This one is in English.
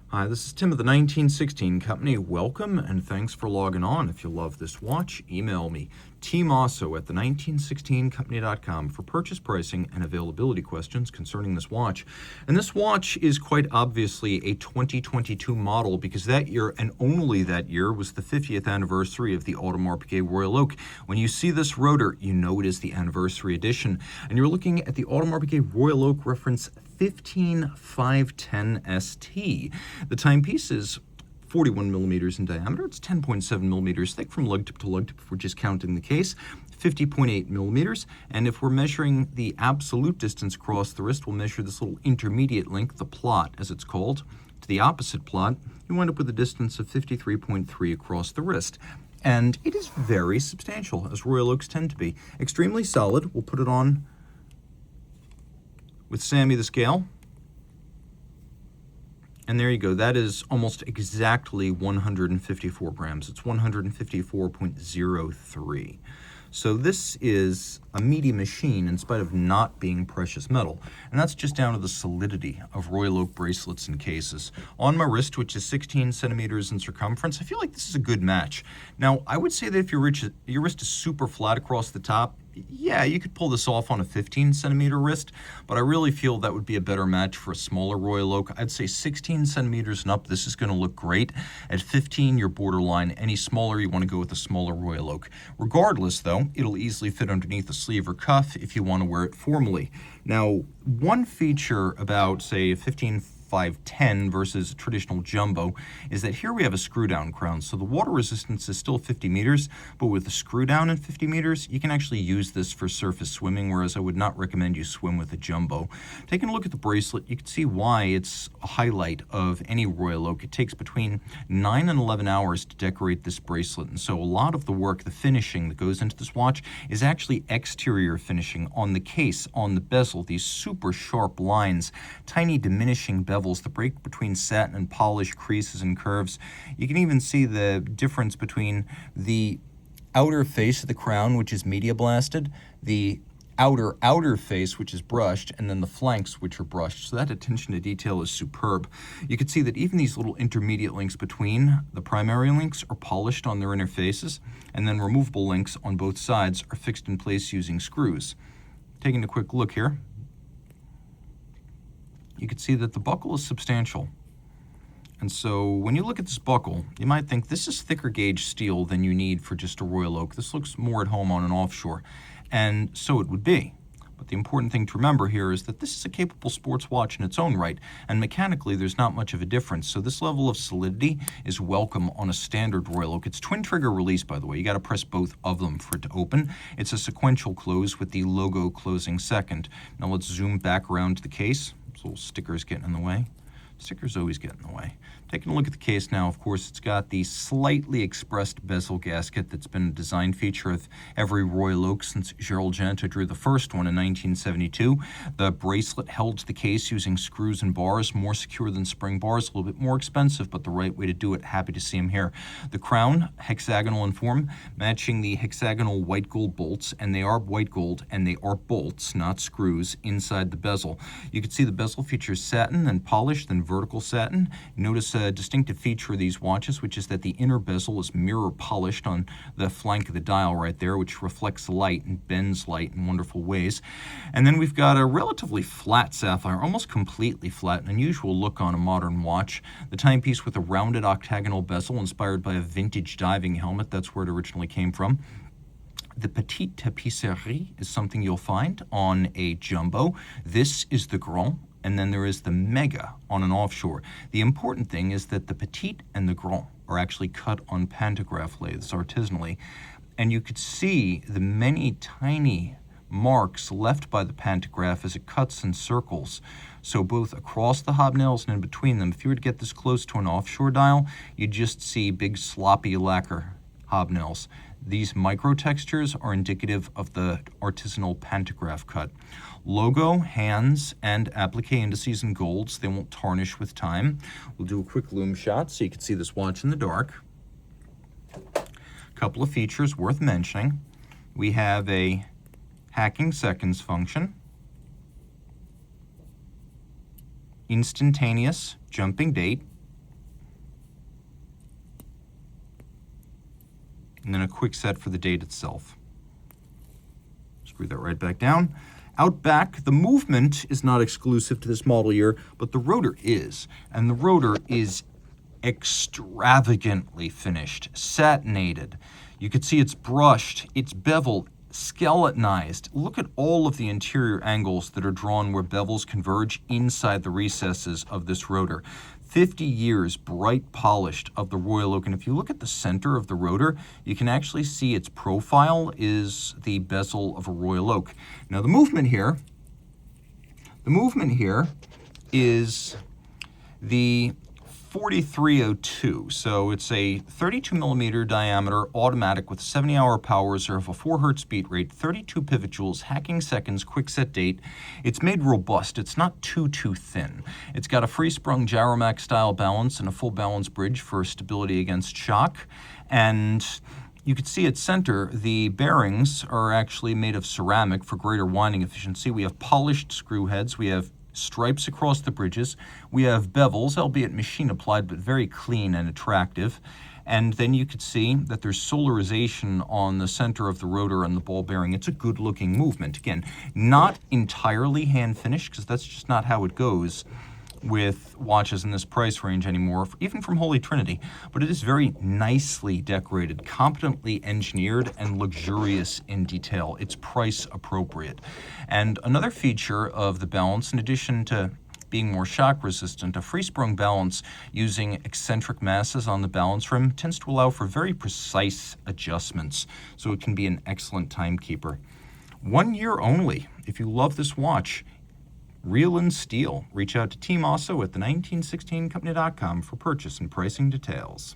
Hi, this is Tim of the 1916 Company. Welcome and thanks for logging on. If you love this watch, email me, Team Mosso at the1916company.com for purchase pricing and availability questions concerning this watch. And this watch is quite obviously a 2022 model because that year, and only that year, was the 50th anniversary of the Audemars Piguet Royal Oak. When you see this rotor, you know it is the anniversary edition. And you're looking at the Audemars Piguet Royal Oak reference 15510ST. The timepiece is 41 millimeters in diameter. It's 10.7 millimeters thick from lug tip to lug tip if we're just counting the case, 50.8 millimeters. And if we're measuring the absolute distance across the wrist, we'll measure this little intermediate link, the plot as it's called, to the opposite plot. You wind up with a distance of 53.3 across the wrist. And it is very substantial, as Royal Oaks tend to be. Extremely solid. We'll put it on with Sammy the scale. And there you go. That is almost exactly 154 grams. It's 154.03. So this is a meaty machine in spite of not being precious metal. And that's just down to the solidity of Royal Oak bracelets and cases. On my wrist, which is 16 centimeters in circumference, I feel like this is a good match. Now, I would say that if your wrist is super flat across the top, yeah, you could pull this off on a 15 centimeter wrist, but I really feel that would be a better match for a smaller Royal Oak. I'd say 16 centimeters and up, this is going to look great. At 15, you're borderline. Any smaller, you want to go with a smaller Royal Oak. Regardless, though, it'll easily fit underneath a sleeve or cuff if you want to wear it formally. Now, one feature about, say, a 15510 versus a traditional jumbo is that here we have a screw down crown, so the water resistance is still 50 meters, but with a screw down in 50 meters, you can actually use this for surface swimming, whereas I would not recommend you swim with a jumbo. Taking a look at the bracelet, you can see why it's a highlight of any Royal Oak. It takes between 9 and 11 hours to decorate this bracelet, and so a lot of the work, the finishing that goes into this watch is actually exterior finishing on the case, on the bezel, these super sharp lines, tiny diminishing bezels, the break between satin and polish, creases and curves. You can even see the difference between the outer face of the crown, which is media blasted, the outer face, which is brushed, and then the flanks, which are brushed. So that attention to detail is superb. You can see that even these little intermediate links between the primary links are polished on their inner faces, and then removable links on both sides are fixed in place using screws. Taking a quick look here, you can see that the buckle is substantial. And so when you look at this buckle, you might think this is thicker gauge steel than you need for just a Royal Oak. This looks more at home on an offshore. And so it would be. But the important thing to remember here is that this is a capable sports watch in its own right, and mechanically there's not much of a difference. So this level of solidity is welcome on a standard Royal Oak. It's twin trigger release, by the way. You got to press both of them for it to open. It's a sequential close with the logo closing second. Now let's zoom back around to the case. This little sticker's getting in the way. Stickers always get in the way. Taking a look at the case now, of course, it's got the slightly expressed bezel gasket that's been a design feature of every Royal Oak since Gerald Genta drew the first one in 1972. The bracelet held to the case using screws and bars, more secure than spring bars, a little bit more expensive, but the right way to do it. Happy to see them here. The crown, hexagonal in form, matching the hexagonal white gold bolts, and they are white gold, and they are bolts, not screws, inside the bezel. You can see the bezel features satin, then polished, then vertical satin. Notice a distinctive feature of these watches, which is that the inner bezel is mirror polished on the flank of the dial right there, which reflects light and bends light in wonderful ways. And then we've got a relatively flat sapphire, almost completely flat, an unusual look on a modern watch. The timepiece with a rounded octagonal bezel inspired by a vintage diving helmet. That's where it originally came from. The petite tapisserie is something you'll find on a jumbo. This is the grande, and then there is the mega on an offshore. The important thing is that the petite and the grande are actually cut on pantograph lathes artisanally, and you could see the many tiny marks left by the pantograph as it cuts in circles. So both across the hobnails and in between them, if you were to get this close to an offshore dial, you'd just see big sloppy lacquer hobnails. These micro textures are indicative of the artisanal pantograph cut. Logo, hands, and applique indices in golds. They won't tarnish with time. We'll do a quick loom shot so you can see this watch in the dark. A couple of features worth mentioning. We have a hacking seconds function, instantaneous jumping date, and then a quick set for the date itself. Screw that right back down. Out back, the movement is not exclusive to this model year, but the rotor is. And the rotor is extravagantly finished, satinated. You can see it's brushed, it's beveled, skeletonized. Look at all of the interior angles that are drawn where bevels converge inside the recesses of this rotor. 50 years bright polished of the Royal Oak, and if you look at the center of the rotor, you can actually see its profile is the bezel of a Royal Oak. Now the movement here is the 4302. So it's a 32 millimeter diameter automatic with 70-hour power reserve, a 4 hertz beat rate, 32 pivot joules, hacking seconds, quick set date. It's made robust. It's not too thin. It's got a free-sprung gyromac style balance and a full balance bridge for stability against shock. And you can see at center, the bearings are actually made of ceramic for greater winding efficiency. We have polished screw heads. We have stripes across the bridges. We have bevels, albeit machine applied, but very clean and attractive. And then you could see that there's solarization on the center of the rotor and the ball bearing. It's a good looking movement. Again, not entirely hand finished, because that's just not how it goes with watches in this price range anymore, even from Holy Trinity, but it is very nicely decorated, competently engineered, and luxurious in detail. It's price appropriate. And another feature of the balance, in addition to being more shock resistant, a free-sprung balance using eccentric masses on the balance rim tends to allow for very precise adjustments, so it can be an excellent timekeeper. 1 year only. If you love this watch, real and steel, reach out to Team Mosso at the 1916company.com for purchase and pricing details.